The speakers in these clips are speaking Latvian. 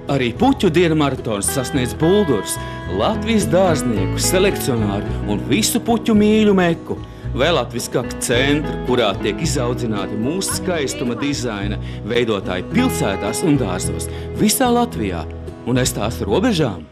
Arī puķu dienu maratons sasniedz Buldurs, Latvijas dārznieku, selekcionāru un visu puķu mīļu meku. Vēl latviskāk centru, kurā tiek izaudzināti mūsu skaistuma dizaina veidotāji pilsētās un dārzos visā Latvijā un aiz tās robežām.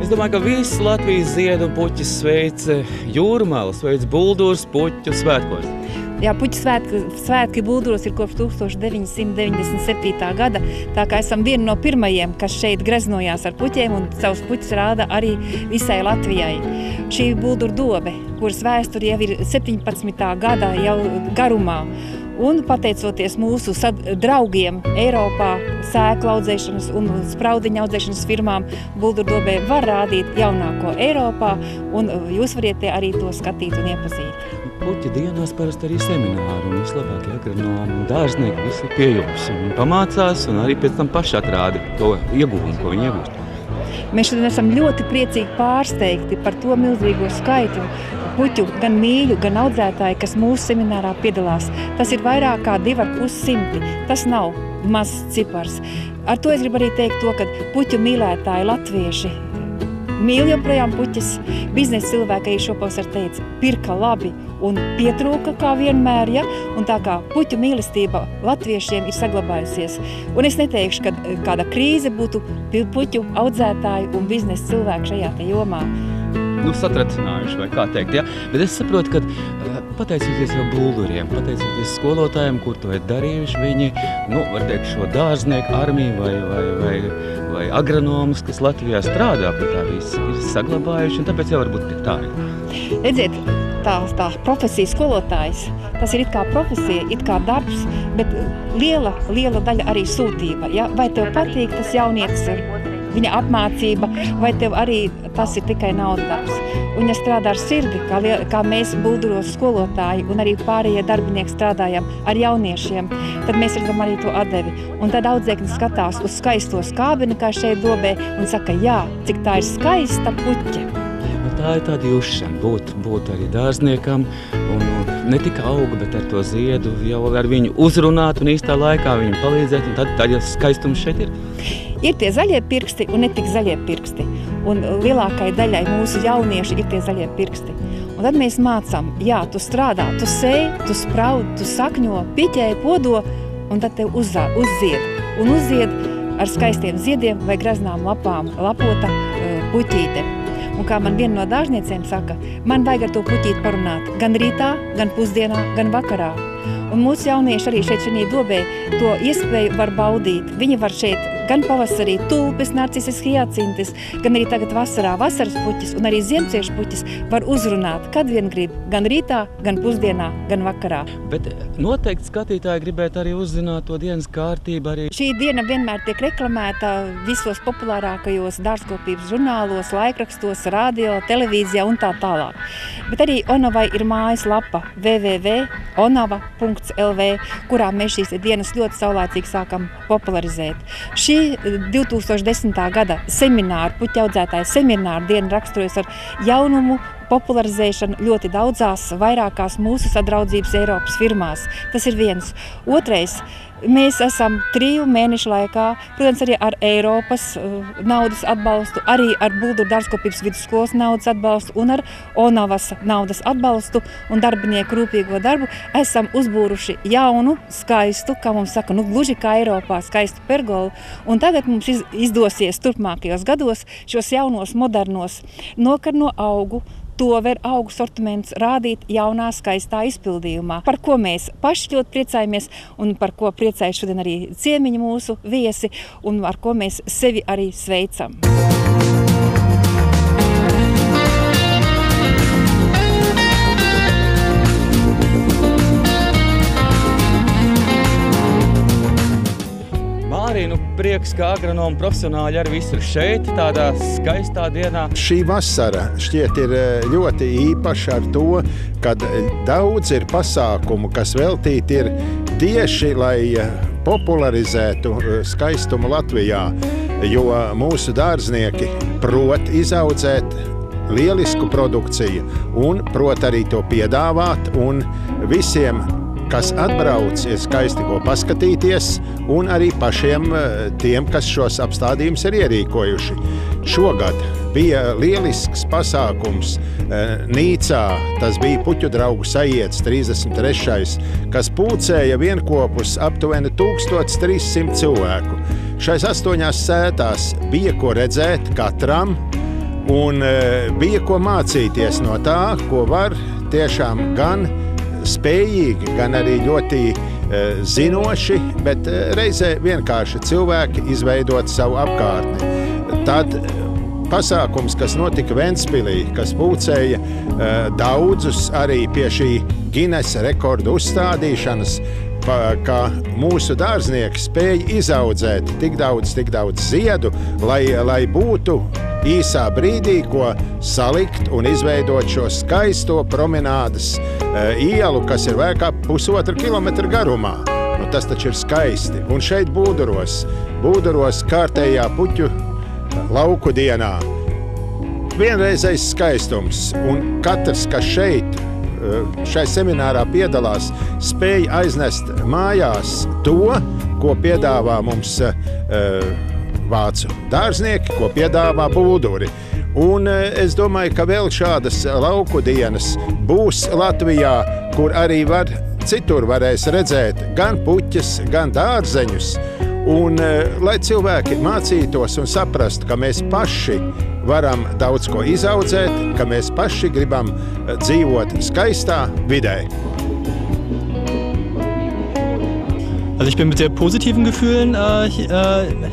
Es domāju, ka viss Latvijas ziedu un puķis sveic Jūrmala, sveic Buldurs puķu svētkos. Jā, puķu svētki Bulduros ir kopš 1997. gada, tā kā esam vieni no pirmajiem, kas šeit greznojās ar puķiem un savus puķus rāda arī visai Latvijai. Šī Bulduru dobe, kuras vēsture jau ir 17. gada jau garumā, un pateicoties mūsu draugiem Eiropā, sēklu audzēšanas un spraudiņu audzēšanas firmām, Buldurdobē var rādīt jaunāko Eiropā, un jūs variet arī to skatīt un iepazīt. Puķa dienās parasti arī semināri, un vislabākie agronomi un dārznieki visi pie jums. Viņi pamācās un arī pēc tam paši atrāda to ieguvumu, ko viņi iegūst. Mēs šodien esam ļoti priecīgi pārsteigti par to milzīgo skaitu puķu, gan mīļu, gan audzētāju, kas mūsu seminārā piedalās. Tas ir vairāk kā 250. Tas nav mazs cipars. Ar to es gribu arī teikt to, ka puķu mīlētāji latvieši mīl joprojām puķis. Biznesa cilvēki arī šopavasar teica, pirka labi un pietrūka kā vienmēr, ja? Un tā kā puķu mīlestība latviešiem ir saglabājusies. Un es neteikšu, ka kāda krīze būtu puķu audzētāju un biznesa cilvēku šajā te jomā. Satracinājuši, vai kā teikt, ja? Bet es saprotu, ka pateicoties jau Bulduriem, pateicoties skolotājiem, kur to ir darījuši, viņi, var teikt, šo dārznieku armiju vai agronomus, kas Latvijā strādā pie tā viss, ir saglabājuši, un tāpēc jau varbūt tā ir. Redziet, tā profesija skolotājs, tas ir it kā profesija, it kā darbs, bet liela daļa arī sūtība, ja? Vai tev patīk tas jaunietis, viņa apmācība, vai tev arī tas ir tikai naudas darbs. Un ja strādā ar sirdi, kā mēs Bulduros skolotāji un arī pārējie darbinieki strādājam ar jauniešiem, tad mēs redzam arī to atdevi. Un tad audzēkni skatās uz skaisto skābeni, kā šeit dobē, un saka, jā, cik tā ir skaista puķe. Tā ir tāda jušana, būt arī dārzniekam, un ne tikai auga, bet ar to ziedu jau ar viņu uzrunāt un īstā laikā viņam palīdzēt, un tad jau skaistums šeit ir. Ir tie zaļie pirksti un ne tik zaļie pirksti. Un lielākai daļai mūsu jaunieši ir tie zaļie pirksti. Un tad mēs mācām, jā, tu strādā, tu sēj, tu spraud, tu sakņo, piķēji, podo, un tad tev uzzied. Un uzzied ar skaistiem ziediem vai greznām lapām lapota puķīte. Un kā man viena no dārzniecēm saka, man vajag ar to puķīti parunāt gan rītā, gan pusdienā, gan vakarā. Un mūsu jaunieši arī šeit šajā dobē to iespēju var baudīt. Viņi var šeit gan pavasarī tulpes, narcises, hiacintis, gan arī tagad vasarā vasaras puķis un arī ziemciešu puķis var uzrunāt, kad vien grib, gan rītā, gan pusdienā, gan vakarā. Bet noteikti skatītāji gribētu arī uzzināt to dienas kārtību arī. Šī diena vienmēr tiek reklamēta visos populārākajos dārzkopības žurnālos, laikrakstos, radio, televīzijā un tā tālāk. Bet arī Onavai ir mājas lapa www.onava.lv, kurā mēs šīs dienas ļoti saulēcīgi sākam popularizēt. Šī 2010. gada puķu audzētāju semināru diena raksturojas ar jaunumu, popularizēšanu ļoti daudzās, vairākās mūsu sadraudzības Eiropas firmās. Tas ir viens. Otrais, mēs esam 3 mēnešu laikā, protams, arī ar Eiropas naudas atbalstu, arī ar Bulduru dārzkopības vidusskolas naudas atbalstu un ar Onavas naudas atbalstu un darbinieku rūpīgo darbu, esam uzbūruši jaunu, skaistu, kā mums saka, gluži kā Eiropā, skaistu pergolu. Un tagad mums izdosies turpmākajos gados šos jaunos, modernos, nokarno augu, tover augu sortiments rādīt jaunā, skaistā izpildījumā, par ko mēs paši ļoti priecājamies un par ko priecājas šodien arī ciemiņi mūsu viesi un ar ko mēs sevi arī sveicam. arī prieks, ka agronomi profesionāļi arī visi ir šeit, tādā skaistā dienā. Šī vasara šķiet ir ļoti īpaša ar to, ka daudz ir pasākumu, kas veltīti ir tieši, lai popularizētu skaistumu Latvijā, jo mūsu dārznieki prot izaudzēt lielisku produkciju un prot arī to piedāvāt, un visiem, kas atbrauc, ir skaisti ko paskatīties, un arī pašiem tiem, kas šos apstādījumus ir ierīkojuši. Šogad bija lielisks pasākums Nīcā, tas bija Puķu draugu sajiets 33. kas pulcēja vienkopus aptuveni 1300 cilvēku. Šais 8 sētās bija ko redzēt katram, un bija ko mācīties no tā, ko var tiešām gan spējīgi, gan arī ļoti zinoši, bet reizē vienkārši cilvēki izveidot savu apkārtni. Tad pasākums, kas notika Ventspilī, kas pulcēja daudzus arī pie šī Ginesa rekordu uzstādīšanas, ka mūsu dārznieki spēja izaudzēt tik daudz ziedu, lai būtu īsā brīdī, ko salikt un izveidot šo skaisto promenādes ielu, kas ir vēl kā 1,5 kilometra garumā. Nu, tas taču ir skaisti. Un šeit Būduros kārtējā Puķu lauku dienā. Vienreizējs skaistums, un katrs, kas šai seminārā piedalās, spēja aiznest mājās to, ko piedāvā mums vācu dārznieki, ko piedāvā Būduri. Un es domāju, ka vēl šādas lauku dienas būs Latvijā, kur arī citur varēs redzēt gan puķes, gan dārzeņus. Un lai cilvēki mācītos un saprastu, ka mēs paši varam daudz ko izaudzēt, ka mēs paši gribam dzīvot skaistā vidē. Also ich bin mit sehr positiven Gefühlen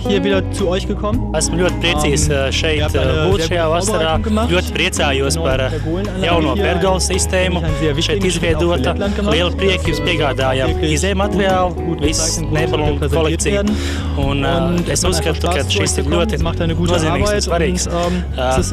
hier wieder zu euch gekommen. Esmu ļoti priecīgs šeit būt šajā vasarā. Ļoti priecājos par jauno pergola sistēmu. Šeit izveidota liela prieka, jums piegādājam izējmateriālu, viss nepilnu kolekciju. Un es uzskatu, ka šis ir ļoti nozīmīgs un svarīgs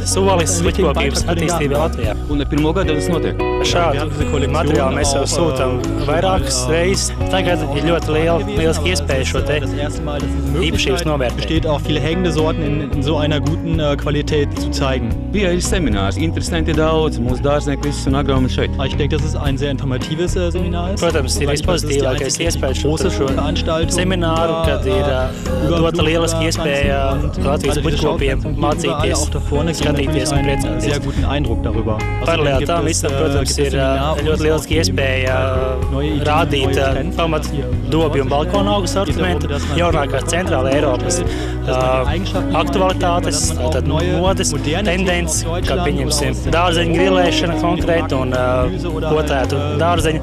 solis puķkopības attīstībā Latvijā. Un pirmo gadu tas notiek? Šādu materiālu mēs jau sūtam vairākas reizes. Tagad ir ļoti lieliski iespēja šo te īpašības novērtēt. Besteht auch viele hängende Sorten in so einer guten Qualität zu zeigen. Bija arī seminārs, interesanti daudz, mūsu dārznieki visus un agronomi šeit. Ich denke, dass es ein sehr informatives Seminar ist. Protams, ir vispozitīvākais iespējas šo semināru, kad ir dota lieliski iespēja Latvijas puķkopiem mācīties, skatīties un priecāties. Paralēli tam visam, protams, ir ļoti lieliski iespēja rādīt pamat dobju un balkonu augu sortimentu, jaunākās centrāla Eiropas aktualitātes, tātad modes, tendences, kā pieņemsim dārzeņu grilēšana konkrēti un potētu dārzeņu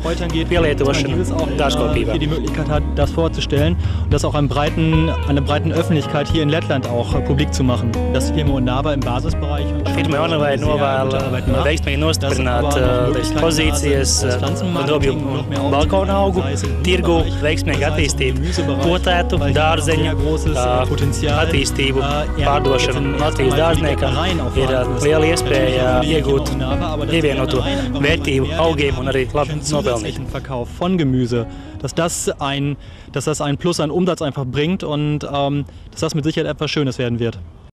pielietošana dārzkopībā. Die Möglichkeit hat, das vorzustellen und das auch einer breiten Öffentlichkeit hier in Lettland auch publik zu machen. Das Firma Onava im Basisbereich. Firma Onava novēl veiksmīgi nostiprināt pozīcijas dobju balkonu augu tirgu, veiksmīgi attīstību potētu, dārzeņu, attīstību, pārdošanu Latvijas dārzniekam ir liela iespēja iegūt pievienoto vērtību augiem un arī labi nopelnīt. Verkauf von Gemüse, dass das ein Plus an Umsatz einfach bringt und dass das mit Sicherheit etwas Schönes werden wird.